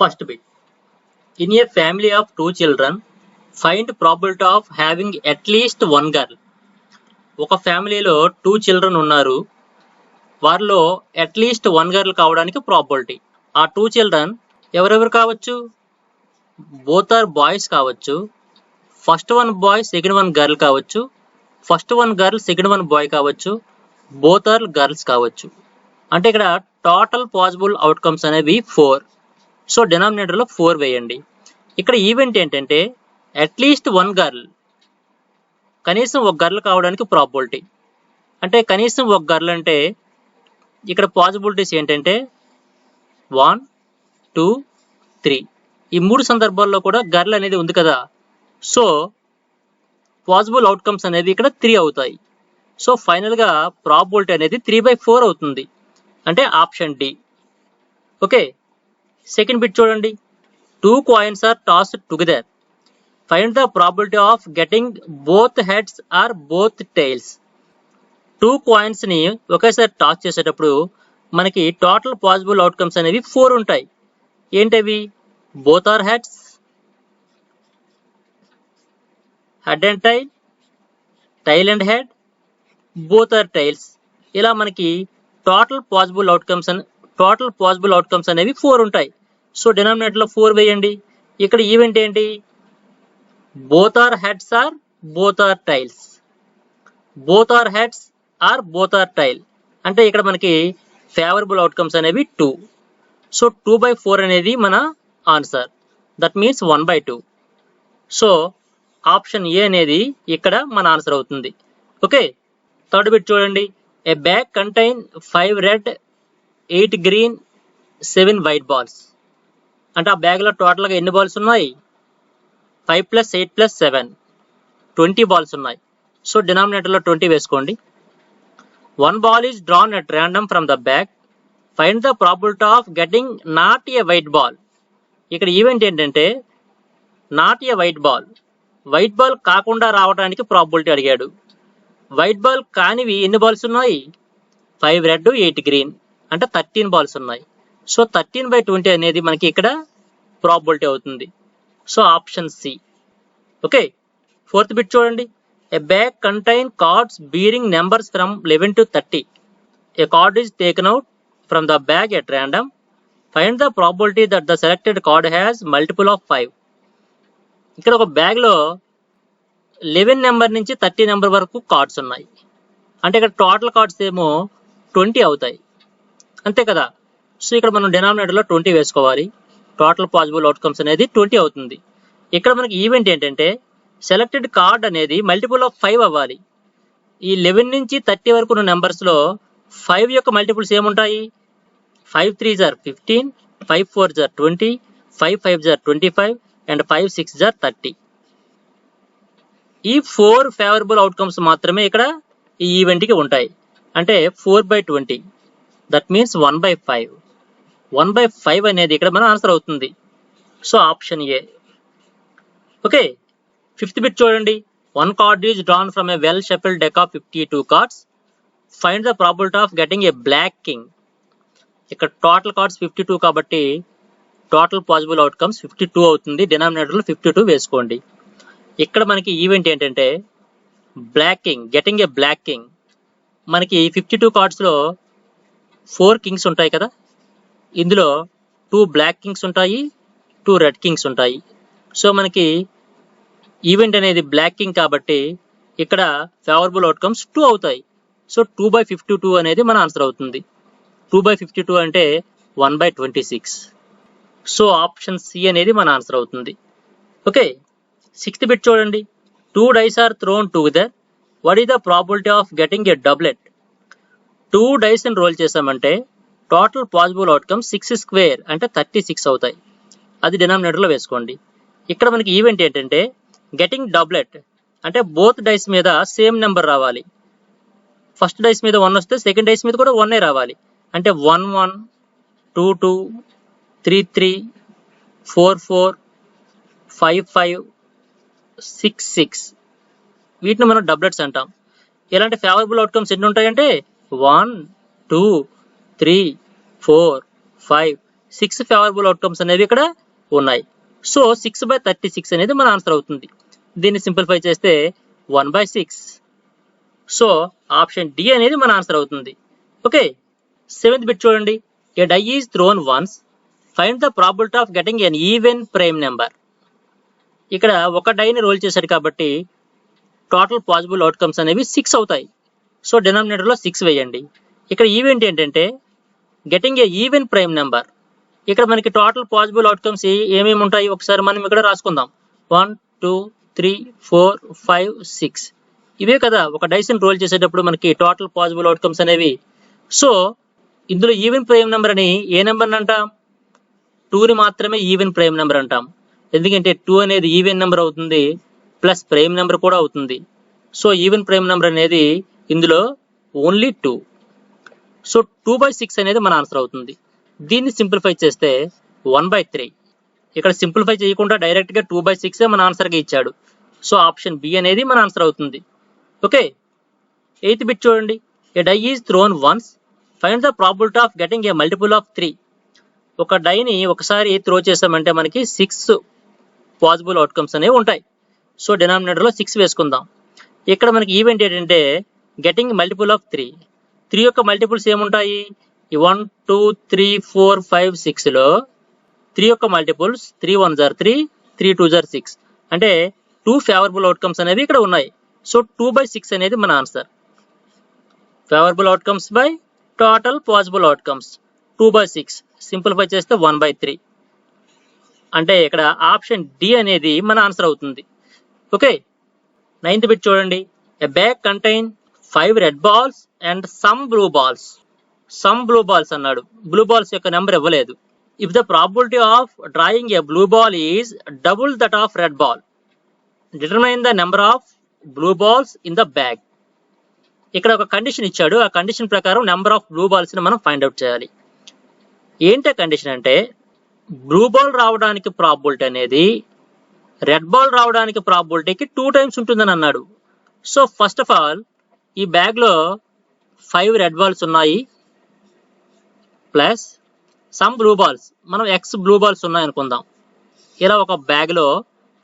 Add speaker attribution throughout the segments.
Speaker 1: First bit. In a family of 2 children, find probability of having at least one girl. ఒక ఫ్యామిలీలో 2 children ఉన్నారు. వారిలో at least 1 girl కావడానికి probability. ఆ 2 children ఎవరెవరు కావచ్చు? బోత్ ఆర్ బాయ్స్ కావచ్చు, first one boy second one girl కావచ్చు, first one girl second one boy కావచ్చు, బోత్ ఆర్ గర్ల్స్ కావచ్చు. అంటే ఇక్కడ టోటల్ పాసిబుల్ అవుట్కమ్స్ అనేవి 4. సో డినామినేటర్లో 4 వేయండి. ఇక్కడ ఈవెంట్ ఏంటంటే అట్లీస్ట్ 1 గర్ల్, కనీసం ఒక గర్ల్ కావడానికి ప్రాబిలిటీ. అంటే కనీసం ఒక గర్ల్ అంటే ఇక్కడ పాసిబిలిటీస్ ఏంటంటే 1, 2, 3. ఈ 3 సందర్భాల్లో కూడా గర్ల్ అనేది ఉంది కదా. సో పాసిబుల్ అవుట్కమ్స్ అనేవి ఇక్కడ 3 అవుతాయి. సో ఫైనల్గా ప్రాబిలిటీ అనేది 3/4 అవుతుంది. అంటే option D. Okay, second bit చూడండి. 2 coins are tossed together. Find the probability of getting both heads or both tails. 2 coins ని ఒకేసారి టాస్ చేసేటప్పుడు మనకి టోటల్ పాసిబుల్ అవుట్కమ్స్ అనేవి 4 ఉంటాయి. ఏంటవి? Both are heads, head and tail, tail and head, both are tails. ఇలా మనకి total possible outcomes అనేవి 4 ఉంటాయి. సో డినామినేటర్లో 4 వేయండి. ఇక్కడ ఈవెంట్ ఏంటి? Both are heads or both are tails. Both are heads or both are tail అంటే ఇక్కడ మనకి ఫేవరబుల్ అవుట్కమ్స్ అనేవి 2. సో 2/4 అనేది మన answer. That means 1/2. So option A అనేది ఇక్కడ మన ఆన్సర్ అవుతుంది. ఓకే, థర్డ్ బిట్ చూడండి. A bag contain 5 red, 8 green, 7 white balls. అంటే ఆ బ్యాగ్లో టోటల్గా ఎన్ని బాల్స్ ఉన్నాయి? 5 + 8 + 7 20 బాల్స్ ఉన్నాయి. సో డినామినేటర్లో 20 వేసుకోండి. 1 ball is drawn at random from the bag. Find the probability of getting not a white ball. ఇక్కడ ఈవెంట్ ఏంటంటే not a white ball. White ball కాకుండా రావడానికి ప్రాబిలిటీ అడిగాడు. వైట్ బాల్ కానివి ఎన్ని బాల్స్ ఉన్నాయి? 5 రెడ్, 8 గ్రీన్ అంటే 13 బాల్స్ ఉన్నాయి. సో 13/20 అనేది మనకి ఇక్కడ ప్రాబిలిటీ అవుతుంది. So option C. Okay, fourth bit చూడండి. A bag contain cards bearing numbers from 11 to 30. A card is taken out from the bag at random. Find the probability that the selected card has multiple of 5. ఇక్కడ ఒక బ్యాగ్లో 11 number నుంచి 30 number వరకు cards ఉన్నాయి. అంటే ఇక్కడ total cards ఏమో 20 అవుతాయి. అంతే కదా. సో ఇక్కడ మనం డినామినేటర్లో 20 వేసుకోవాలి. టోటల్ పాసిబుల్ అవుట్కమ్స్ అనేది 20 అవుతుంది. ఇక్కడ మనకి ఈవెంట్ ఏంటంటే సెలెక్టెడ్ కార్డ్ అనేది మల్టిపుల్ ఆఫ్ 5 అవ్వాలి. ఈ 11 నుంచి 30 వరకు ఉన్న నెంబర్స్లో 5 యొక్క మల్టిపుల్స్ ఏముంటాయి? 5 3s are 15, 5 4s are 20, 5 5s are 25 and 5 6s are 30. ఈ 4 ఫేవరబుల్ అవుట్కమ్స్ మాత్రమే ఇక్కడ ఈ ఈవెంట్కి ఉంటాయి. అంటే 4/20. That means 1/5. 1/5 అనేది ఇక్కడ మన ఆన్సర్ అవుతుంది. So option A. Okay, fifth bit చూడండి. 1 card is drawn from a well shuffled deck of 52 cards. Find the probability of getting a black king. ఇక్కడ టోటల్ కార్డ్స్ 52 కాబట్టి టోటల్ పాసిబుల్ అవుట్కమ్స్ 52 అవుతుంది. డినామినేటర్లో 52 వేసుకోండి. ఇక్కడ మనకి ఈవెంట్ ఏంటంటే black king, getting a black king. మనకి 52 కార్డ్స్లో 4 Kings ఉంటాయి కదా. ఇందులో 2 బ్లాక్ కింగ్స్ ఉంటాయి, 2 రెడ్ కింగ్స్ ఉంటాయి. సో మనకి ఈవెంట్ అనేది బ్లాక్ కింగ్ కాబట్టి ఇక్కడ ఫేవరబుల్ అవుట్కమ్స్ 2 అవుతాయి. సో 2/52 అనేది మన ఆన్సర్ అవుతుంది. 2/52 అంటే 1/26. సో ఆప్షన్ సి అనేది మన ఆన్సర్ అవుతుంది. ఓకే, సిక్స్త్ బిట్ చూడండి. 2 dice are thrown together. What is the probability of getting a doublet? 2 dice ని రోల్ చేసామంటే టోటల్ పాసిబుల్ అవుట్కమ్ 6² అంటే 36 అవుతాయి. అది డినామినేటర్లో వేసుకోండి. ఇక్కడ మనకి ఈవెంట్ ఏంటంటే గెటింగ్ డబ్లెట్ అంటే బోత్ డైస్ మీద సేమ్ నెంబర్ రావాలి. ఫస్ట్ డైస్ మీద 1 వస్తే సెకండ్ డైస్ మీద కూడా 1 రావాలి. అంటే 1 1, 2 2, 3 3, 4 4, 5 5, 6 6. వీటిని మనం డబ్లెట్స్ అంటాం. ఇలాంటి ఫేవరబుల్ అవుట్కమ్స్ ఎన్ని ఉంటాయంటే 1 2 3 4 5 6 ఫేవరబుల్ అవుట్కమ్స్ అనేవి ఇక్కడ ఉన్నాయి. సో 6/36 అనేది మన ఆన్సర్ అవుతుంది. దీన్ని సింప్లిఫై చేస్తే 1/6. సో ఆప్షన్ డి అనేది మన ఆన్సర్ అవుతుంది. ఓకే, 7th బిట్ చూడండి. A die is thrown once, find the probability of getting an even prime number. ఇక్కడ ఒక డైని రోల్ చేశాడు కాబట్టి టోటల్ పాసిబుల్ అవుట్కమ్స్ అనేవి 6 అవుతాయి. సో డినామినేటర్లో 6 వేయండి. ఇక్కడ ఈవెంట్ ఏంటంటే గెటింగ్ ఏ ఈవెన్ ప్రైమ్ నెంబర్. ఇక్కడ మనకి టోటల్ పాసిబుల్ అవుట్కమ్స్ ఏమేమి ఉంటాయి ఒకసారి మనం ఇక్కడ రాసుకుందాం. 1 2 3 4 5 6 ఇవే కదా ఒక డైస్ని రోల్ చేసేటప్పుడు మనకి టోటల్ పాసిబుల్ అవుట్కమ్స్ అనేవి. సో ఇందులో ఈవెన్ ప్రైమ్ నెంబర్ అని ఏ నెంబర్ని అంటాం? 2ని మాత్రమే ఈవెన్ ప్రైమ్ నెంబర్ అంటాం. ఎందుకంటే 2 అనేది ఈవెన్ నెంబర్ అవుతుంది ప్లస్ ప్రైమ్ నెంబర్ కూడా అవుతుంది. సో ఈవెన్ ప్రైమ్ నెంబర్ అనేది ఇందులో ఓన్లీ 2. సో 2/6 అనేది మన ఆన్సర్ అవుతుంది. దీన్ని సింప్లిఫై చేస్తే 1/3. ఇక్కడ సింప్లిఫై చేయకుండా డైరెక్ట్గా 2/6 మన ఆన్సర్గా ఇచ్చాడు. సో ఆప్షన్ బి అనేది మన ఆన్సర్ అవుతుంది. ఓకే, 8th బిట్ చూడండి. A die is thrown once, find the probability of getting a multiple of 3. ఒక డైని ఒకసారి త్రో చేసామంటే మనకి 6 పాసిబుల్ అవుట్కమ్స్ అనేవి ఉంటాయి. సో డినామినేటర్లో 6 వేసుకుందాం. ఇక్కడ మనకి ఈవెంట్ ఏంటంటే గెటింగ్ మల్టిపుల్ ఆఫ్ 3. 3 యొక్క మల్టిపుల్స్ ఏముంటాయి? 1 2 3 4 5 6లో 3 యొక్క మల్టిపుల్స్ 3 1 జార్ 3 3 2 జార్ 6 అంటే 2 ఫేవరబుల్ అవుట్కమ్స్ అనేవి ఇక్కడ ఉన్నాయి. సో 2/6 అనేది మన answer. Favourable outcomes by total possible outcomes 2/6 simplify చేస్తే 1/3 అంటే ఇక్కడ ఆప్షన్ డి అనేది మన ఆన్సర్ అవుతుంది. ఓకే, 9th బిట్ చూడండి. ఎ bag contain 5 red balls and some blue balls. Some blue balls అన్నాడు, బ్లూ బాల్స్ యొక్క నెంబర్ ఇవ్వలేదు. If the probability of drawing a blue ball is double that of red ball, determine the number of blue balls in the bag. ఇక్కడ ఒక condition ఇచ్చాడు. ఆ condition ప్రకారం number of blue balls ని మనం find out చేయాలి. ఏంటి condition అంటే బ్లూ బాల్ రావడానికి ప్రాబిలిటీ అనేది రెడ్ బాల్ రావడానికి ప్రాబిలిటీకి 2 టైమ్స్ ఉంటుందని అన్నాడు. సో ఫస్ట్ ఆఫ్ ఆల్ ఈ బ్యాగ్లో 5 రెడ్ బాల్స్ ఉన్నాయి ప్లస్ సమ్ బ్లూ బాల్స్, మనం ఎక్స్ బ్లూ బాల్స్ ఉన్నాయి అనుకుందాం. ఇలా ఒక బ్యాగ్లో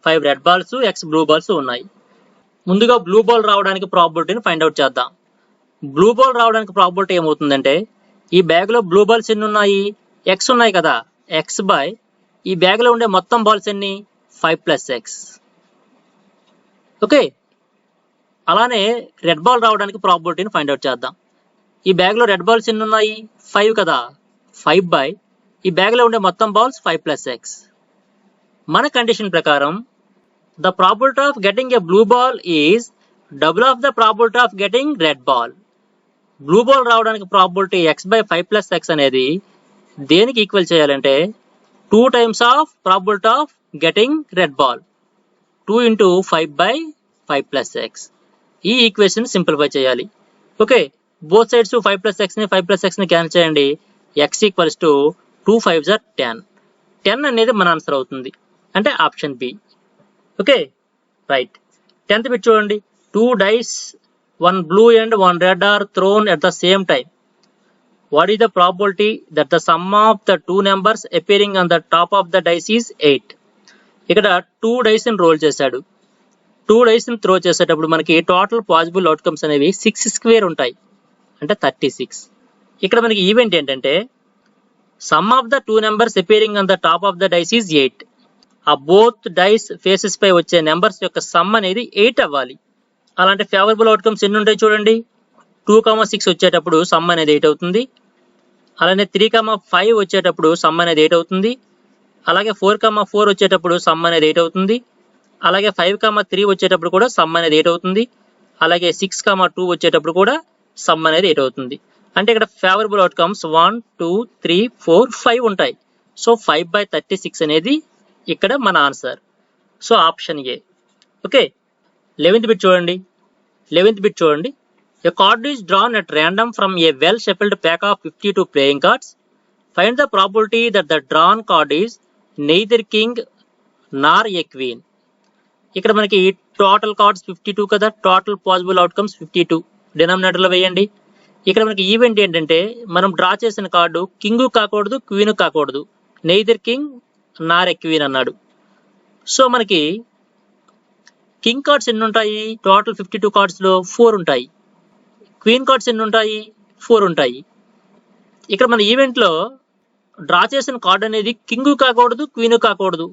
Speaker 1: 5 red balls X blue balls ఉన్నాయి. ముందుగా బ్లూ బాల్ రావడానికి ప్రాబిలిటీని ఫైండ్ అవుట్ చేద్దాం. బ్లూ బాల్ రావడానికి ప్రాబిలిటీ ఏమవుతుందంటే ఈ బ్యాగ్లో బ్లూ బాల్స్ ఎన్ని ఉన్నాయి? ఎక్స్ ఉన్నాయి కదా, ఎక్స్ బై ఈ బ్యాగ్లో ఉండే మొత్తం బాల్స్ ఎన్ని? 5 + x. ఓకే, అలానే రెడ్ బాల్ రావడానికి ప్రాబిలిటీని ఫైండ్ అవుట్ చేద్దాం. ఈ బ్యాగ్లో రెడ్ బాల్స్ ఎన్ని ఉన్నాయి? 5 కదా, 5 బై ఈ బ్యాగ్లో ఉండే మొత్తం బాల్స్ 5 + x. మన కండిషన్ ప్రకారం the probability of getting a blue ball is double of the probability of getting red ball. Blue ball రావడానికి ప్రాబిలిటీ x/5 + x అనేది దేనికి ఈక్వల్ చేయాలంటే 2 times of probability of getting red ball, 2 × 5/5 + x. ఈ equation simplify చేయాలి. Okay, both sides 5 + x ని 5 + x ని cancel చేయండి. x = 2 5 = 10. 10 అనేది మన ఆన్సర్ అవుతుంది, అంటే option B. Okay right. 10th bit చూడండి. 2 dice, 1 blue and 1 red are thrown at the same time. What is the probability that the sum of the 2 numbers appearing on the top of the dice is 8? ఇక్కడ 2 dice ని role చేశాడు. 2 dice ని throw చేసేటప్పుడు మనకి total possible outcomes అనేవి 6² ఉంటాయి, అంటే 36. ఇక్కడ మనకి ఈవెంట్ ఏంటంటే some of the 2 numbers appearing on the top of the dice is 8. ఆ బోత్ డైస్ ఫేసెస్ పై వచ్చే నెంబర్స్ యొక్క సమ్ అనేది 8 అవ్వాలి. అలాంటి ఫేవరబుల్ అవుట్కమ్స్ ఎన్ని ఉంటాయి చూడండి. 2, 6 వచ్చేటప్పుడు సమ్ అనేది 8 అవుతుంది. అలానే 3, 5 వచ్చేటప్పుడు సమ్ అనేది 8 అవుతుంది. అలాగే 4, 4 వచ్చేటప్పుడు సమ్ అనేది 8 అవుతుంది. అలాగే 5, 3 వచ్చేటప్పుడు కూడా సమ్ అనేది 8 అవుతుంది. అలాగే 6, 2 వచ్చేటప్పుడు కూడా సమ్ అనేది 8 అవుతుంది. అంటే ఇక్కడ ఫేవరబుల్ అవుట్కమ్స్ 1 2 3 4 5 ఉంటాయి. సో 5/36 అనేది ఇక్కడ మన answer. So option A. Okay, 11th bit చూడండి. 11th బిట్ చూడండి. A card is drawn at random from a well-shuffled pack of 52 playing cards. Find the probability that the drawn card is neither king nor a queen. ఇక్కడ మనకి total cards 52 కదా, total possible outcomes 52 డినామినేటర్లో వేయండి. ఇక్కడ మనకి event ఏంటంటే మనం draw చేసిన card king కాకూడదు, క్వీన్ కాకూడదు, neither king Nar a queen అన్నాడు. సో మనకి కింగ్ కార్డ్స్ ఎన్ని ఉంటాయి? టోటల్ 52 కార్డ్స్లో 4 ఉంటాయి. క్వీన్ కార్డ్స్ ఎన్ని ఉంటాయి? 4 ఉంటాయి. ఇక్కడ మన ఈవెంట్లో డ్రా చేసిన కార్డ్ అనేది కింగ్ కాకూడదు, క్వీన్ కాకూడదు.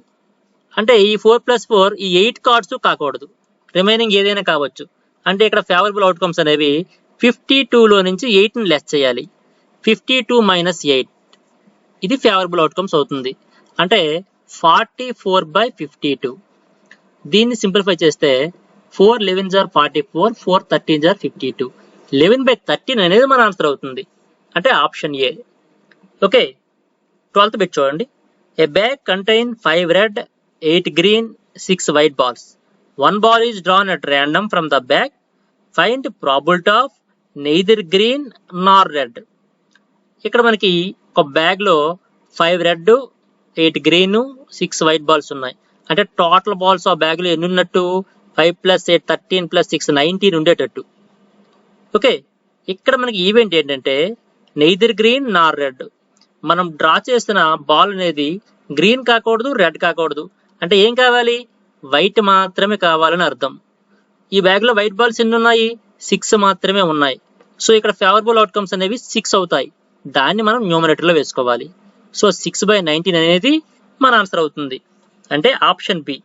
Speaker 1: అంటే ఈ 4+4 ఈ 8 కార్డ్స్ కాకూడదు. రిమైనింగ్ ఏదైనా కావచ్చు. అంటే ఇక్కడ ఫేవరబుల్ అవుట్కమ్స్ అనేవి 52లో నుంచి 8ని లెస్ చేయాలి. 52 - 8 ఇది ఫేవరబుల్ అవుట్కమ్స్ అవుతుంది. అంటే 44/52. దీన్ని సింప్లిఫై చేస్తే 4 11s are 44, 4 13s are 52. 11/13 అనేది మన ఆన్సర్ అవుతుంది. అంటే option A. Okay, 12th bit చూడండి. A bag contain 5 red, 8 green, 6 white balls. 1 ball is drawn at random from the bag. Find probability of neither green nor red. ఇక్కడ మనకి ఒక bag లో 5 red, 8 green, 6 white balls ఉన్నాయి. అంటే total balls ఆ bag లో ఎన్ని ఉన్నట్టు? 5 + 8 13 + 6 19 ఉండేటట్టు. ఓకే, ఇక్కడ మనకి ఈవెంట్ ఏంటంటే నెయిదర్ గ్రీన్ నార్ రెడ్. మనం డ్రా చేసిన బాల్ అనేది గ్రీన్ కాకూడదు, రెడ్ కాకూడదు. అంటే ఏం కావాలి? వైట్ మాత్రమే కావాలని అర్థం. ఈ బ్యాగ్ లో వైట్ బాల్స్ ఎన్ని ఉన్నాయి? 6 మాత్రమే ఉన్నాయి. సో ఇక్కడ ఫేవరబుల్ అవుట్కమ్స్ అనేవి 6 అవుతాయి. దాన్ని మనం న్యూమరేటర్ లో వేసుకోవాలి. సో 6/19 అనేది మన ఆన్సర్ అవుతుంది. అంటే ఆప్షన్ బి.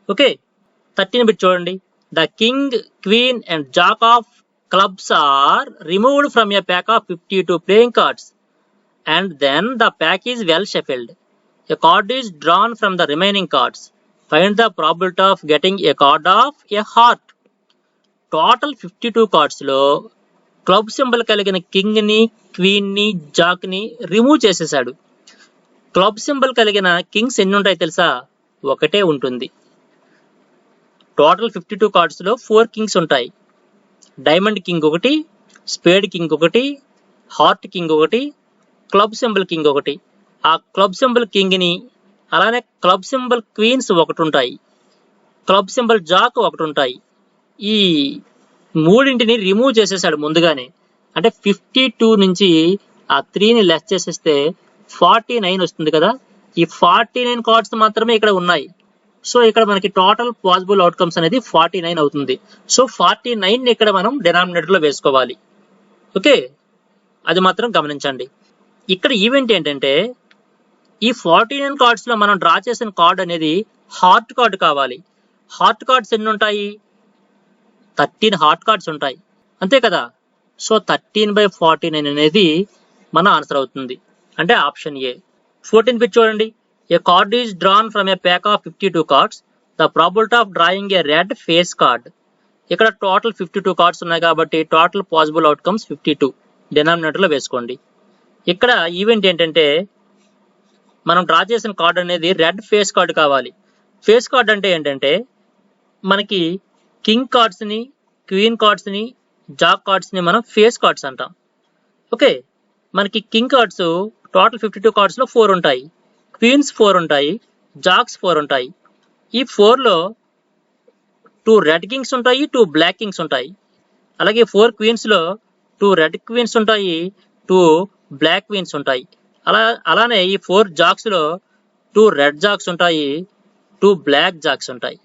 Speaker 1: ఓకే, 13 బిట్ చూడండి. The king, queen and jack of clubs are removed from a pack of 52 playing cards and then the pack is well shuffled. A card is drawn from the remaining cards. Find the probability of getting a card of a heart. Total 52 cards లో club symbol కలిగిన king ని, queen ని, Jack ని remove చేసేసాడు. Club symbol కలిగిన Kings ఎన్ని ఉంటాయి తెలుసా? ఒకటే ఉంటుంది. టోటల్ 52 కార్డ్స్ లో 4 కింగ్స్ ఉంటాయి. డైమండ్ కింగ్ ఒకటి, స్పేడ్ కింగ్ ఒకటి, హార్ట్ కింగ్ ఒకటి, క్లబ్ సింబల్ కింగ్ ఒకటి. ఆ క్లబ్ సింబల్ కింగ్ ని, అలానే క్లబ్ సింబల్ క్వీన్స్ ఒకటి ఉంటాయి, క్లబ్ సింబల్ జాక్ ఒకటి ఉంటాయి. ఈ మూడింటిని రిమూవ్ చేసేసాడు ముందుగానే. అంటే 52 నుంచి ఆ 3ని లెస్ చేసేస్తే 49 వస్తుంది కదా. ఈ 49 కార్డ్స్ మాత్రమే ఇక్కడ ఉన్నాయి. సో ఇక్కడ మనకి టోటల్ పాసిబుల్ అవుట్కమ్స్ అనేది 49 అవుతుంది. సో 49ని ఇక్కడ మనం డినామినేటర్ లో వేసుకోవాలి. ఓకే, అది మాత్రం గమనించండి. ఇక్కడ ఈవెంట్ ఏంటంటే ఈ 49 కార్డ్స్ లో మనం డ్రా చేసిన కార్డ్ అనేది హార్ట్ కార్డ్ కావాలి. హార్ట్ కార్డ్స్ ఎన్ని ఉంటాయి? 13 హార్ట్ కార్డ్స్ ఉంటాయి, అంతే కదా. సో 13/49 అనేది మన ఆన్సర్ అవుతుంది. అంటే ఆప్షన్ ఏ. 14th బిట్ చూడండి. A card is drawn from a pack of 52 cards. The probability of drawing a red face card. ఇక్కడ టోటల్ 52 కార్డ్స్ ఉన్నాయి కాబట్టి టోటల్ పాసిబుల్ అవుట్కమ్స్ 52 డినామినేటర్ లో వేసుకోండి. ఇక్కడ ఈవెంట్ ఏంటంటే మనం డ్రా చేసిన కార్డ్ అనేది రెడ్ ఫేస్ కార్డ్ కావాలి. ఫేస్ కార్డ్ అంటే ఏంటంటే మనకి కింగ్ కార్డ్స్ ని, క్వీన్ కార్డ్స్ ని, జాక్ కార్డ్స్ ని మనం ఫేస్ కార్డ్స్ అంటాం. ఓకే, మనకి కింగ్ కార్డ్స్ టోటల్ 52 కార్డ్స్ లో 4 ఉంటాయి, క్వీన్స్ 4 ఉంటాయి, జాక్స్ 4 ఉంటాయి. ఈ 4లో 2 రెడ్ కింగ్స్ ఉంటాయి, 2 బ్లాక్ కింగ్స్ ఉంటాయి. అలాగే 4 క్వీన్స్ లో 2 రెడ్ క్వీన్స్ ఉంటాయి, 2 బ్లాక్ క్వీన్స్ ఉంటాయి. అలానే ఈ 4 జాక్స్ లో 2 రెడ్ జాక్స్ ఉంటాయి, 2 బ్లాక్ జాక్స్ ఉంటాయి.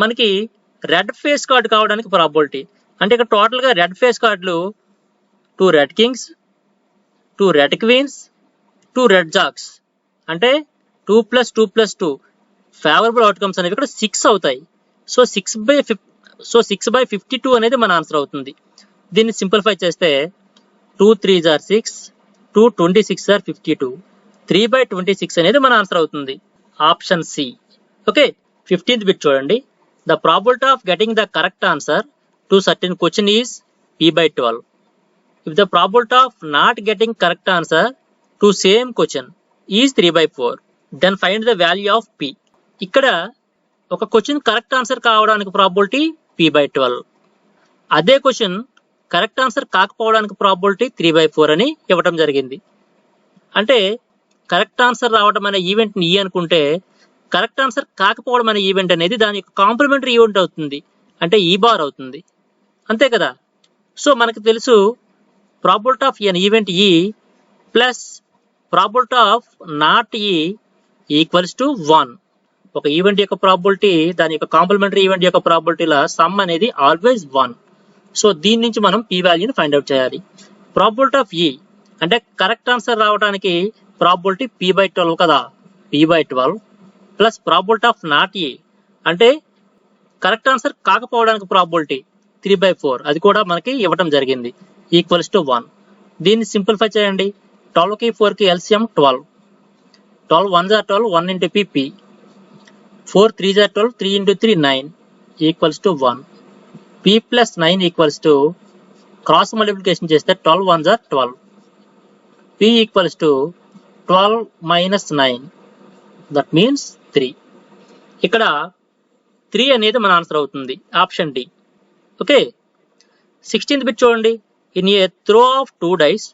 Speaker 1: మనకి రెడ్ ఫేస్ కార్డ్ కావడానికి ప్రాబిలిటీ అంటే ఇక్కడ టోటల్ గా రెడ్ ఫేస్ కార్డులు 2 red kings, 2 red queens, 2 red jacks. అంటే 2 + 2 + 2 ఫేవరబుల్ అవుట్కమ్స్ అనేవి ఇక్కడ 6 అవుతాయి. సో 6/52 అనేది మన ఆన్సర్ అవుతుంది. దీన్ని సింప్లిఫై చేస్తే 2 3s are 6, 2 26s are 52, 3/26 అనేది మన ఆన్సర్ అవుతుంది. Option C. Okay, 15th bit చూడండి. The probability of getting the correct answer to certain question is p/12. If the probability of not getting correct answer to same question is 3/4, then find the value of p. ఇక్కడ ఒక question correct answer కావడానికి probability p/12. అదే question correct answer కాకపోవడానికి probability 3/4 అని ఇవ్వడం జరిగింది. అంటే correct answer రావడం అనే ఈవెంట్ ని అనుకుంటే కరెక్ట్ ఆన్సర్ కాకపోవడం అనే ఈవెంట్ అనేది దాని యొక్క కాంప్లిమెంటరీ ఈవెంట్ అవుతుంది. అంటే ఈ బార్ అవుతుంది, అంతే కదా. సో మనకు తెలుసు ప్రాబిలిటీ ఆఫ్ ఎన్ ఈవెంట్ ఈ ప్లస్ ప్రాబిలిటీ ఆఫ్ నాట్ ఈ ఈక్వల్స్ టు 1. ఒక ఈవెంట్ యొక్క ప్రాబిలిటీ దాని యొక్క కాంప్లిమెంటరీ ఈవెంట్ యొక్క ప్రాబిలిటీల సమ్ అనేది ఆల్వేస్ 1. సో దీని నుంచి మనం p వాల్యూని ఫైండ్ అవుట్ చేయాలి. ప్రాబిలిటీ ఆఫ్ ఈ అంటే కరెక్ట్ ఆన్సర్ రావడానికి ప్రాబిలిటీ p/12 కదా, p/12 plus probability of not ఈ అంటే కరెక్ట్ ఆన్సర్ కాకపోవడానికి ప్రాబిలిటీ 3/4, అది కూడా మనకి ఇవ్వడం జరిగింది, ఈక్వల్స్ టు 1. దీన్ని సింప్లిఫై చేయండి. 12కి 4కి LCM 12. 12 1s are 12, 1 into p. 4 3s are 12, 3 into 3 9 equals to 1. p plus 9 equals to cross multiplication చేస్తే 12 1s are 12. p equals to 12 minus 9, that means 3. ఇక్కడ 3 అనేది మన ఆన్సర్ అవుతుంది, option D. Okay, 16th bit చూడండి. In a throw of 2 dice,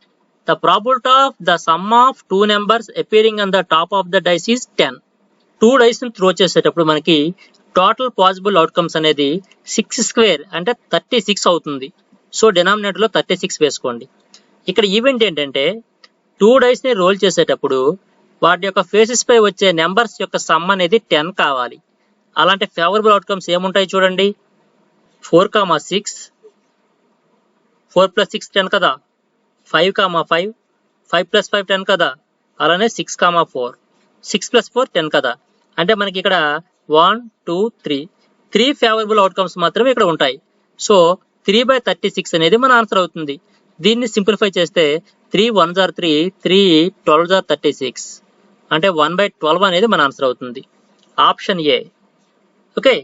Speaker 1: the probability of the sum of 2 numbers appearing on the top of the dice is 10. 2 dice ని throw చేసేటప్పుడు మనకి total possible outcomes అనేది 6 square అంటే 36 అవుతుంది. So డినామినేటర్లో 36 వేసుకోండి. ఇక్కడ event ఏంటంటే 2 dice ని రోల్ చేసేటప్పుడు వాటి యొక్క ఫేసెస్ పై వచ్చే నెంబర్స్ యొక్క సమ్ అనేది 10 కావాలి. అలాంటి ఫేవరబుల్ అవుట్కమ్స్ ఏముంటాయి చూడండి. 4,6, 4 + 6 10 కదా, 5,5, 5 + 5 10 కదా, అలానే 6,4, 6 + 4 10 కదా. అంటే మనకి ఇక్కడ 1 2 3 ఫేవరబుల్ అవుట్కమ్స్ మాత్రమే ఇక్కడ ఉంటాయి. సో 3/36 అనేది మన ఆన్సర్ అవుతుంది. దీన్ని సింప్లిఫై చేస్తే 3 1s are 3, 3 12s are 36, అంటే 1/12 అనేది మన ఆన్సర్ అవుతుంది, option A. Okay,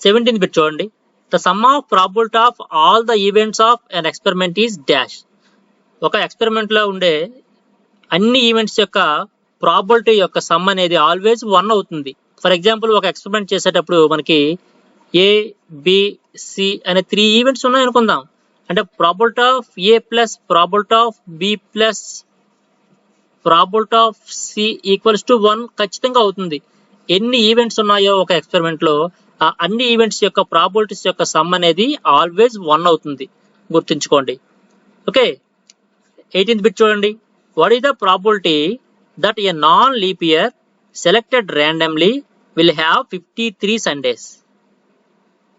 Speaker 1: 17th bit చూడండి. The sum of probability of all the events of an experiment is dash. ఒక ఎక్స్పెరిమెంట్ లో ఉండే అన్ని ఈవెంట్స్ యొక్క ప్రాబిలిటీ యొక్క సమ్ అనేది ఆల్వేస్ 1 అవుతుంది. ఫర్ ఎగ్జాంపుల్ ఒక ఎక్స్పెరిమెంట్ చేసేటప్పుడు మనకి ఏ బి సి అనే 3 ఈవెంట్స్ ఉన్నాయి అనుకుందాం. అంటే probability of A plus probability of B plus probability of C equals to 1 ఖచ్చితంగా అవుతుంది. ఎన్ని ఈవెంట్స్ ఉన్నాయో ఒక ఎక్స్పెరిమెంట్ లో ఆ అన్ని ఈవెంట్స్ యొక్క ప్రాబిలిటీస్ యొక్క సమ్ అనేది ఆల్వేస్ 1 అవుతుంది, గుర్తుంచుకోండి. ఓకే, 18th బిట్ చూడండి. What is the probability that A non leap year selected randomly will have 53 Sundays?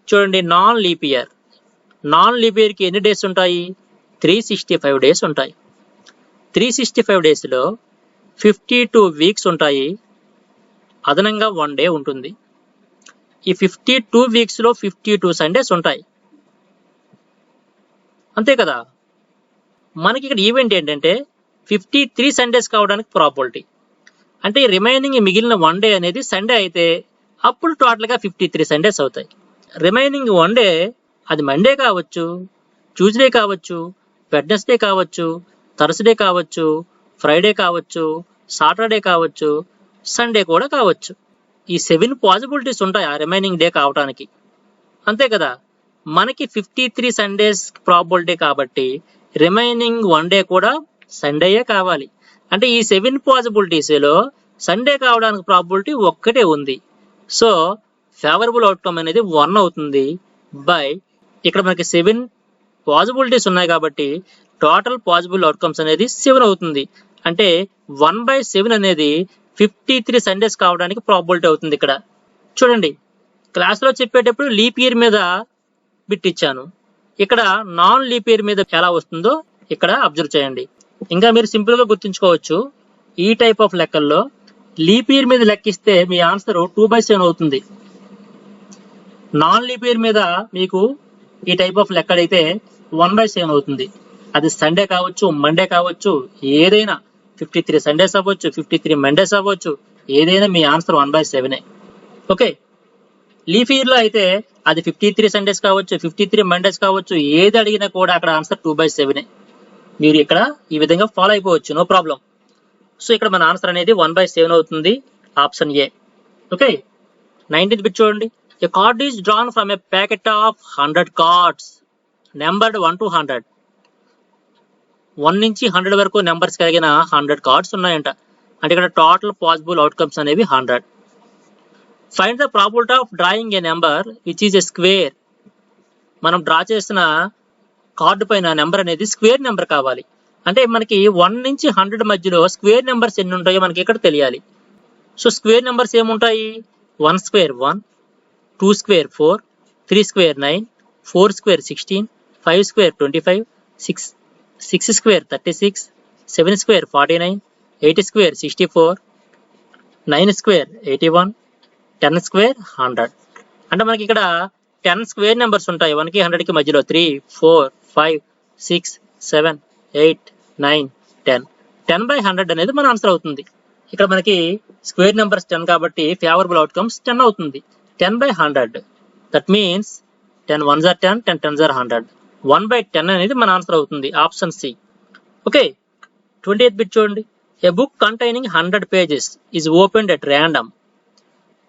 Speaker 1: చూడండి, నాన్ లీప్ ఇయర్ కి ఎన్ని డేస్ ఉంటాయి? 365 డేస్ ఉంటాయి. 365 డేస్లో 52 వీక్స్ ఉంటాయి, అదనంగా 1 డే ఉంటుంది. ఈ 52 వీక్స్లో 52 Sundays ఉంటాయి, అంతే కదా. మనకి ఇక్కడ ఈవెంట్ ఏంటంటే 53 Sundays కావడానికి ప్రాబిలిటీ. అంటే రిమైనింగ్ మిగిలిన 1 డే అనేది సండే అయితే అప్పుడు టోటల్గా 53 Sundays అవుతాయి. రిమైనింగ్ 1 డే అది మండే కావచ్చు, ట్యూస్డే కావచ్చు, వెడ్నెస్డే కావచ్చు, థర్స్డే కావచ్చు, ఫ్రైడే కావచ్చు, సాటర్డే కావచ్చు, సండే కూడా కావచ్చు. ఈ 7 పాసిబిలిటీస్ ఉంటాయి ఆ రిమైనింగ్ డే కావడానికి, అంతే కదా. మనకి 53 Sundays ప్రాబిలిటీ కాబట్టి రిమైనింగ్ 1 డే కూడా సండేయే కావాలి. అంటే ఈ 7 పాసిబిలిటీస్లో సండే కావడానికి ప్రాబిలిటీ ఒక్కటే ఉంది. సో ఫేవరబుల్ అవుట్కమ్ అనేది 1 అవుతుంది బై ఇక్కడ మనకి 7 పాసిబిలిటీస్ ఉన్నాయి కాబట్టి టోటల్ పాసిబుల్ అవుట్కమ్స్ అనేది 7 అవుతుంది. అంటే 1/7 అనేది 53 Sundays కావడానికి ప్రాబిలిటీ అవుతుంది. ఇక్కడ చూడండి, క్లాస్లో చెప్పేటప్పుడు లీప్ ఇయర్ మీద బిట్ ఇచ్చాను, ఇక్కడ నాన్ లీప్ ఇయర్ మీద ఎలా వస్తుందో ఇక్కడ అబ్జర్వ్ చేయండి. ఇంకా మీరు సింపుల్గా గుర్తుంచుకోవచ్చు, ఈ టైప్ ఆఫ్ లెక్కల్లో లీప్ ఇయర్ మీద లెక్కిస్తే మీ ఆన్సర్ 2/7 అవుతుంది. నాన్ లీప్ ఇయర్ మీద మీకు ఈ టైప్ ఆఫ్ లెక్కడైతే 1/7 అవుతుంది. అది సండే కావచ్చు, మండే కావచ్చు, ఏదైనా 53 Sundays అవ్వచ్చు, 53 Mondays అవ్వచ్చు, ఏదైనా మీ ఆన్సర్ 1/7. ఓకే, లీప్ ఇయర్ లో అయితే అది 53 Sundays కావచ్చు, 53 Mondays కావచ్చు, ఏది అడిగినా కూడా అక్కడ ఆన్సర్ 2/7. మీరు ఇక్కడ ఈ విధంగా ఫాలో అయిపోవచ్చు, నో ప్రాబ్లం. సో ఇక్కడ మన ఆన్సర్ అనేది 1/7 అవుతుంది, option A. Okay, 19th bit చూడండి. A card is drawn from a packet of 100 cards numbered 1 to 100. 1 నుంచి 100 వరకు నెంబర్స్ కలిగిన 100 కార్డ్స్ ఉన్నాయంట. అంటే ఇక్కడ టోటల్ పాసిబుల్ అవుట్కమ్స్ అనేవి 100. Find the probability of drawing A number which is a square. మనం draw చేసిన కార్డు పైన నెంబర్ అనేది స్క్వేర్ నెంబర్ కావాలి. అంటే మనకి 1 నుంచి 100 మధ్యలో స్క్వేర్ నెంబర్స్ ఎన్ని ఉంటాయో మనకి ఇక్కడ తెలియాలి. సో స్క్వేర్ నెంబర్స్ ఏముంటాయి? 1 square 1, 2 square 4, 3 square 9, 4 square 16, 5 square 25, 6 square 36, 7 square 49, 8 square 64, 9 square 81, 10 square 100. అంటే మనకి ఇక్కడ 10 స్క్వేర్ నెంబర్స్ ఉంటాయి 1కి 100కి మధ్యలో. 3, 4, 5, 6, 7, 8, 9, 10. 10/100 అనేది మన ఆన్సర్ అవుతుంది. ఇక్కడ మనకి స్క్వేర్ నెంబర్స్ 10 కాబట్టి ఫేవరబుల్ అవుట్కమ్స్ 10 అవుతుంది. 10/100 that means 10 1s are 10, 10 10s are 100. 1/10 అనేది మన ఆన్సర్ అవుతుంది. Option C. Okay, 28th bit చూడండి. A book containing 100 pages is opened at random.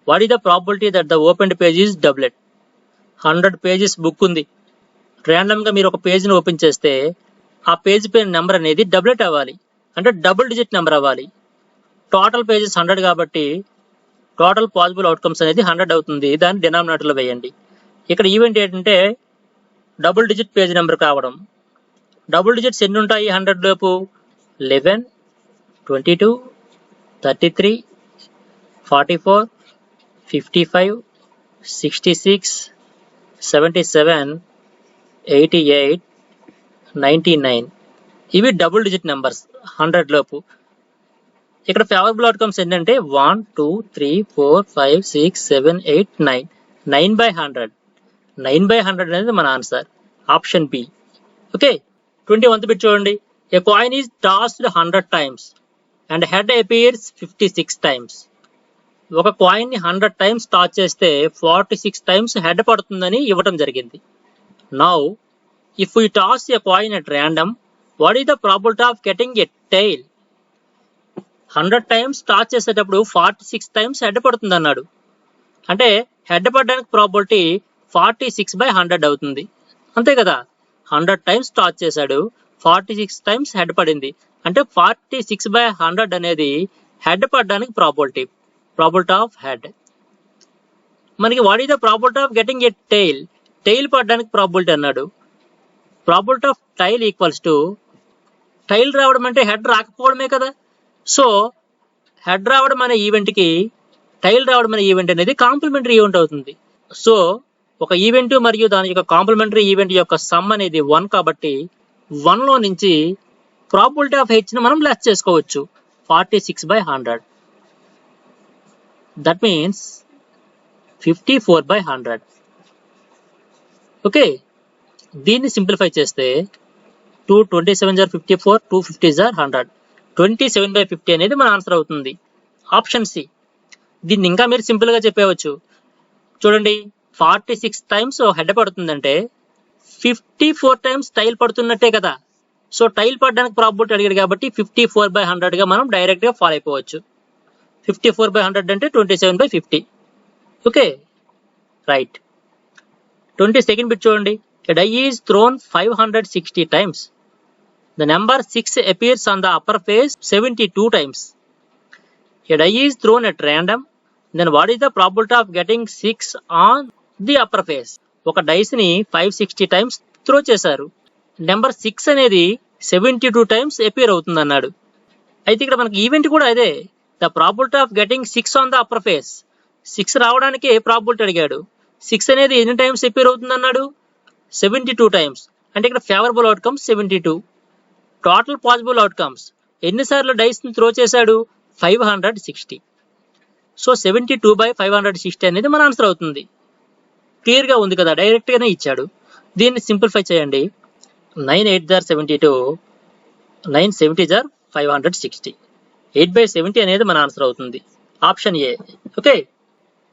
Speaker 1: What is the probability that the opened page is doublet? 100 pages book ఉంది. Random గా మీరు ఒక page ని open చేస్తే ఆ పేజ్ పైన నెంబర్ అనేది డబ్లెట్ అవ్వాలి, అంటే డబుల్ డిజిట్ నెంబర్ అవ్వాలి. టోటల్ పేజెస్ 100 కాబట్టి టోటల్ పాసిబుల్ అవుట్కమ్స్ అనేది 100 అవుతుంది. దాన్ని డినామినేటర్ లో వేయండి. ఇక్కడ ఈవెంట్ ఏంటంటే డబుల్ డిజిట్ పేజ్ నెంబర్ కావడం. డబుల్ డిజిట్స్ ఎన్ని ఉంటాయి 100 లోపు? 11, 22, 33, 44, 55, 66, 77, 88, 99. ఇవి డబుల్ డిజిట్ నెంబర్స్ 100 లోపు. ఇక్కడ ఫేవరబుల్ అవుట్కమ్స్ ఏంటంటే 1, 2, 3, 4, 5, 6, 7, 8, 9. 9/100. 9/100 అనేది మన answer. Option B. Okay, 21th bit చూడండి. A coin is tossed 100 times and head appears 56 times. ఒక కాయిన్ ని 100 టైమ్స్ టాస్ చేస్తే 46 టైమ్స్ హెడ్ పడుతుందని ఇవ్వడం జరిగింది. Now if you toss a coin at random, what is the probability of getting a tail? 100 times toss చేసేటప్పుడు 46 times head పడుతుంది అన్నాడు. అంటే హెడ్ పడడానికి ప్రాబిలిటీ 46/100 అవుతుంది. అంతే కదా, 100 టైమ్స్ టాస్ చేశాడు, 46 టైమ్స్ హెడ్ పడింది. అంటే 46/100 అనేది హెడ్ పడడానికి ప్రాబిలిటీ ఆఫ్ హెడ్. మనకి what is the probability of getting a tail? Tail పడడానికి ప్రాబిలిటీ అన్నాడు. Probability of tail equals to tail రావడం అంటే హెడ్ రాకపోవడమే కదా. సో హెడ్ రావడం అనే ఈవెంట్ కి టైల్ రావడం అనే ఈవెంట్ అనేది కాంప్లిమెంటరీ ఈవెంట్ అవుతుంది. సో ఒక ఈవెంట్ మరియు దాని యొక్క కాంప్లిమెంటరీ ఈవెంట్ యొక్క సమ్ అనేది 1 కాబట్టి 1 లో నుంచి ప్రాబిలిటీ ఆఫ్ హెచ్ ని మనం లెస్ చేసుకోవచ్చు. 46/100 దట్ మీన్స్ 54/100. ఓకే, దీన్ని సింప్లిఫై చేస్తే 2 27s are 54, 2 50s are 100. 27/50 అనేది మన ఆన్సర్ అవుతుంది. Option C. దీన్ని ఇంకా మీరు సింపుల్ గా చెప్పవచ్చు. చూడండి, 46 టైమ్స్ హెడ్ పడుతుందంటే 54 టైమ్స్ టైల్ పడుతున్నట్టే కదా. సో టైల్ పడడానికి ప్రాబిలిటీ అడిగాడు కాబట్టి 54/100 గా మనం డైరెక్ట్ గా ఫాలో అయిపోవచ్చు. 54/100 అంటే 27/50. Okay, right. 22nd బిట్ చూడండి. A die is thrown 560 times. The number 6 appears on the upper face 72 times. A die is thrown at random. Then what is the probability of getting 6 on the upper face? ఒక dice ని 560 times throw చేశారు. Number 6 అనేది 72 times appear అవుతుంది అన్నాడు. అయితే ఇక్కడ మనకి event కూడా అదే. The probability of getting 6 on the upper face. 6 రావడానికి ప్రాబిలిటీ అడిగాడు. 6 అనేది ఎన్ని టైమ్స్ అపియర్ అవుతుంది అన్నాడు? 72 టైమ్స్. అంటే ఇక్కడ favourable outcomes 72. Total possible outcomes ఎన్నిసార్లు డైస్ ని త్రో చేశాడు? 560. సో 72/560 అనేది మన ఆన్సర్ అవుతుంది. క్లియర్ గా ఉంది కదా, డైరెక్ట్ గానే ఇచ్చాడు. దీన్ని సింప్లిఫై చేయండి. 9 8s are 72, 9 70s are 560. 8/70 అనేది మన ఆన్సర్ అవుతుంది. Option A. Okay,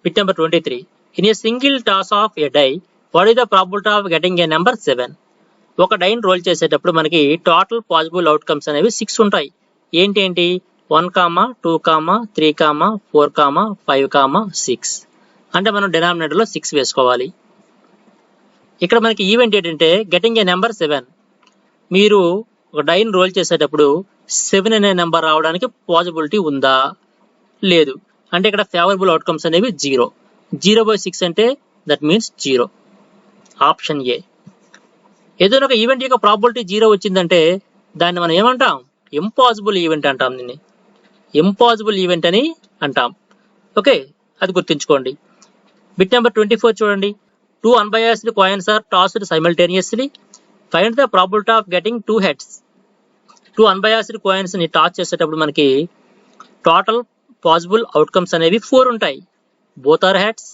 Speaker 1: bit number 23. In a single toss of a die, what is the probability of getting a number 7? ఒక డైన్ రోల్ చేసేటప్పుడు మనకి టోటల్ పాసిబుల్ అవుట్కమ్స్ అనేవి 6 ఉంటాయి. ఏంటి 1, 2, 3, 4, 5, 6. అంటే మనం డినామినేటర్ లో 6 వేసుకోవాలి. ఇక్కడ మనకి ఈవెంట్ ఏంటంటే గెటింగ్ ఏ నెంబర్ 7. మీరు ఒక డైన్ రోల్ చేసేటప్పుడు 7 అనే నెంబర్ రావడానికి పాసిబిలిటీ ఉందా? లేదు. అంటే ఇక్కడ ఫేవరబుల్ అవుట్కమ్స్ అనేవి 0. 0/6 అంటే దట్ మీన్స్ 0. Option A. ఏదైనా ఒక ఈవెంట్ యొక్క ప్రాబిలిటీ 0 వచ్చిందంటే దాన్ని మనం ఏమంటాం? ఇంపాసిబుల్ ఈవెంట్ అంటాం. దీన్ని ఇంపాసిబుల్ ఈవెంట్ అని అంటాం. ఓకే, అది గుర్తుంచుకోండి. బిట్ నెంబర్ 24 చూడండి. 2 unbiased coins are tossed simultaneously. Find the probability of getting 2 heads. 2 unbiased coins ని టాస్ చేసేటప్పుడు మనకి టోటల్ పాసిబుల్ అవుట్కమ్స్ అనేవి 4 ఉంటాయి. Both are heads,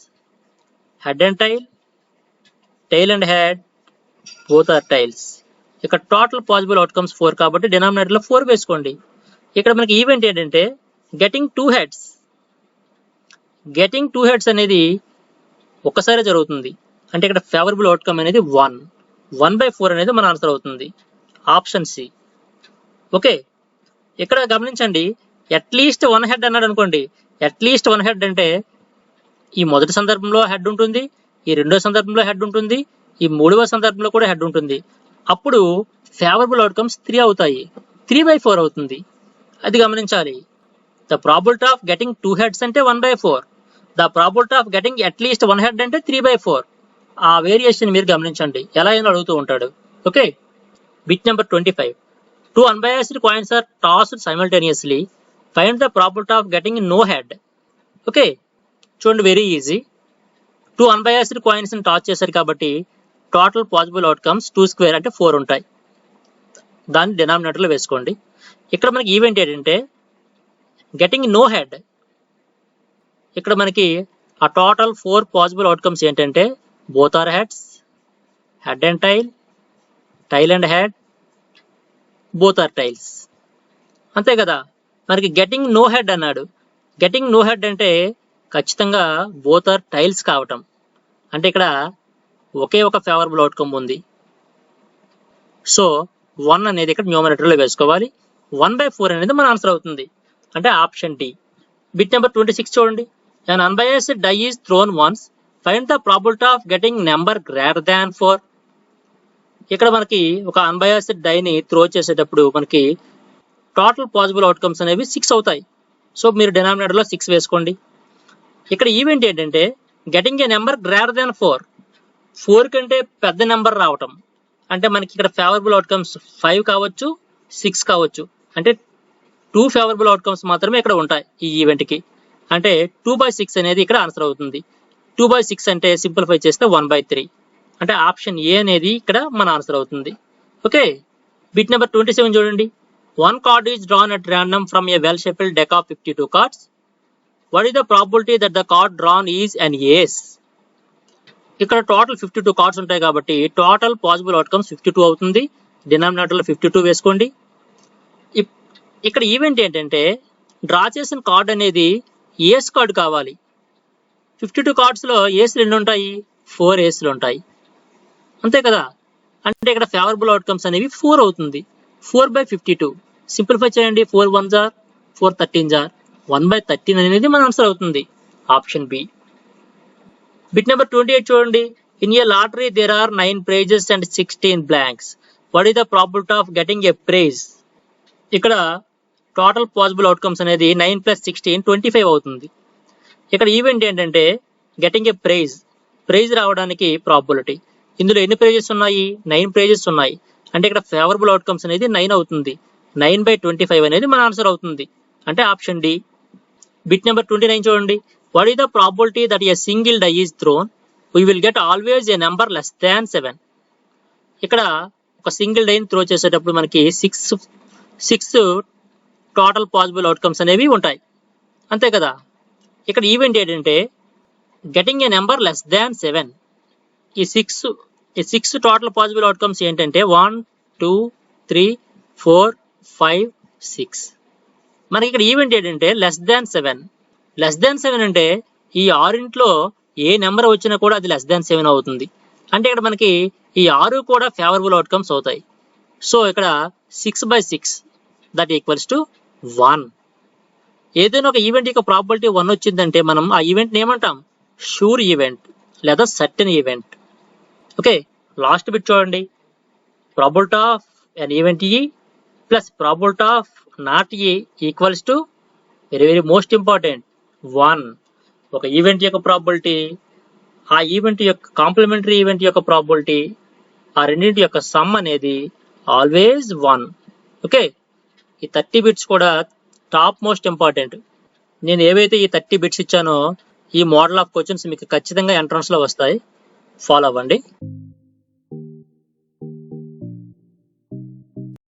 Speaker 1: head and tail and head, both are tails. ఇక్కడ total possible outcomes 4 కాబట్టి denominator లో 4 వేసుకోండి. ఇక్కడ మనకి ఈవెంట్ ఏంటంటే గెటింగ్ 2 heads. గెటింగ్ 2 heads అనేది ఒక్కసారి జరుగుతుంది. అంటే ఇక్కడ ఫేవరబుల్ అవుట్కమ్ అనేది 1. 1/4 అనేది మన ఆన్సర్ అవుతుంది. Option C. ఓకే, ఇక్కడ గమనించండి, అట్లీస్ట్ 1 head అన్నాడు అనుకోండి. అట్లీస్ట్ 1 head అంటే ఈ మొదటి సందర్భంలో హెడ్ ఉంటుంది, ఈ రెండో సందర్భంలో హెడ్ ఉంటుంది, ఈ మూడవ సందర్భంలో కూడా హెడ్ ఉంటుంది. అప్పుడు ఫేవరబుల్ అవుట్కమ్స్ 3 అవుతాయి. 3/4 అవుతుంది. అది గమనించాలి. The probability of getting 2 heads అంటే 1/4. The probability of getting at least 1 head అంటే 3/4. ఆ వేరియేషన్ మీరు గమనించండి, ఎలా అయినా అడుగుతూ ఉంటాడు. Okay, bit number 25. 2 unbiased coins are tossed simultaneously. Find the probability of getting no head. Okay, చూడండి, వెరీ ఈజీ. 2 unbiased coins ని టాస్ చేశారు కాబట్టి టోటల్ పాసిబుల్ అవుట్కమ్స్ 2² అంటే 4 ఉంటాయి. దాన్ని డినామినేటర్లో వేసుకోండి. ఇక్కడ మనకి ఈవెంట్ ఏంటంటే గెటింగ్ నో హెడ్. ఇక్కడ మనకి ఆ టోటల్ 4 పాసిబుల్ అవుట్కమ్స్ ఏంటంటే both are heads, head and tail and head, both are tails. అంతే కదా. మనకి గెటింగ్ నో హెడ్ అన్నాడు. గెటింగ్ నో హెడ్ అంటే ఖచ్చితంగా బోత్ ఆర్ టైల్స్ కావటం. అంటే ఇక్కడ ఒకే ఒక ఫేవరబుల్ అవుట్కమ్ ఉంది. సో 1 అనేది ఇక్కడ న్యూమరేటర్లో వేసుకోవాలి. 1/4 అనేది మన ఆన్సర్ అవుతుంది. అంటే ఆప్షన్ డి. బిట్ నెంబర్ 26 చూడండి. An unbiased die is thrown once. Find the probability of getting number greater than 4. ఇక్కడ మనకి ఒక అన్బయాస్డ్ డైని త్రో చేసేటప్పుడు మనకి టోటల్ పాసిబుల్ అవుట్కమ్స్ అనేవి 6 అవుతాయి. సో మీరు డినామినేటర్లో 6 వేసుకోండి. ఇక్కడ ఈవెంట్ ఏంటంటే getting a number greater than 4. 4 కంటే పెద్ద నెంబర్ రావటం. అంటే మనకి ఇక్కడ ఫేవరబుల్ అవుట్కమ్స్ 5 కావచ్చు, 6 కావచ్చు. అంటే 2 ఫేవరబుల్ అవుట్కమ్స్ మాత్రమే ఇక్కడ ఉంటాయి ఈ ఈవెంట్కి. అంటే 2/6 అనేది ఇక్కడ ఆన్సర్ అవుతుంది. 2/6 అంటే సింప్లిఫై చేస్తే 1/3. అంటే ఆప్షన్ ఏ అనేది ఇక్కడ మన ఆన్సర్ అవుతుంది. ఓకే, బిట్ నెంబర్ 27 చూడండి. 1 card is drawn at random from a well-shuffled deck of 52 cards. What is the probability that the card drawn is an ace? ఇక్కడ టోటల్ 52 కార్డ్స్ ఉంటాయి కాబట్టి టోటల్ పాసిబుల్ అవుట్కమ్స్ 52 అవుతుంది. డినామినేటర్లో 52 వేసుకోండి. ఇక్కడ event ఏంటంటే draw చేసిన card అనేది ఏస్ కార్డ్ కావాలి. 52 కార్డ్స్లో ఏస్లు ఎన్ని ఉంటాయి? 4 ఏస్లు ఉంటాయి. అంతే కదా. అంటే ఇక్కడ ఫేవరబుల్ అవుట్కమ్స్ అనేవి 4 అవుతుంది. 4/52 సింప్లిఫై చేయండి. 4 1s are 4 13s are 1/13 అనేది మన ఆన్సర్ అవుతుంది. Option B. బిట్ నెంబర్ 28 చూడండి. In a lottery there are 9 prizes and 16 blanks. What is the probability of getting a prize? ఇక్కడ టోటల్ పాసిబుల్ అవుట్కమ్స్ అనేది 9 + 16 25 అవుతుంది. ఇక్కడ ఈవెంట్ ఏంటంటే గెటింగ్ ఏ ప్రైజ్ రావడానికి ప్రాబిలిటీ. ఇందులో ఎన్ని ప్రైజెస్ ఉన్నాయి? 9 ప్రైజెస్ ఉన్నాయి. అంటే ఇక్కడ ఫేవరబుల్ అవుట్కమ్స్ అనేది 9 అవుతుంది. 9/25 అనేది మన ఆన్సర్ అవుతుంది. అంటే ఆప్షన్ డి. బిట్ నెంబర్ 29 చూడండి. What is the probability that a single die is thrown? We will get always a number less than 7. ఇక్కడ ఒక సింగిల్ డైని త్రో చేసేటప్పుడు మనకి 6 టోటల్ పాసిబుల్ అవుట్కమ్స్ అనేవి ఉంటాయి. అంతే కదా. ఇక్కడ ఈవెంట్ ఏంటంటే getting a number less than 7. ఈ 6 టోటల్ పాసిబుల్ అవుట్కమ్స్ ఏంటంటే 1 2 3 4 5 6. మనకి ఇక్కడ ఈవెంట్ ఏంటంటే లెస్ దాన్ 7. లెస్ దాన్ 7 అంటే ఈ 6 ఏ నెంబర్ వచ్చినా కూడా అది లెస్ దాన్ 7 అవుతుంది. అంటే ఇక్కడ మనకి ఈ 6 కూడా ఫేవరబుల్ అవుట్కమ్స్ అవుతాయి. సో ఇక్కడ 6/6 దట్ ఈక్వల్స్ టు 1. ఏదైనా ఒక ఈవెంట్ యొక్క ప్రాబిలిటీ 1 వచ్చిందంటే మనం ఆ ఈవెంట్ని ఏమంటాం? షూర్ ఈవెంట్ లేదా certain event. Okay, last bit చూడండి. Probability of an event E plus probability of not E equals to very most important 1. ఒక ఈవెంట్ యొక్క ప్రాబిలిటీ, ఆ ఈవెంట్ యొక్క కాంప్లిమెంటరీ ఈవెంట్ యొక్క ప్రాబిలిటీ, ఆ రెండింటి యొక్క సమ్ అనేది ఆల్వేస్ 1. ఓకే, ఈ 30 బిట్స్ కూడా టాప్ మోస్ట్ ఇంపార్టెంట్. నేను ఏవైతే ఈ 30 బిట్స్ ఇచ్చానో ఈ మోడల్ ఆఫ్ క్వశ్చన్స్ మీకు ఖచ్చితంగా ఎంట్రన్స్ లో వస్తాయి. ఫాలో అవ్వండి.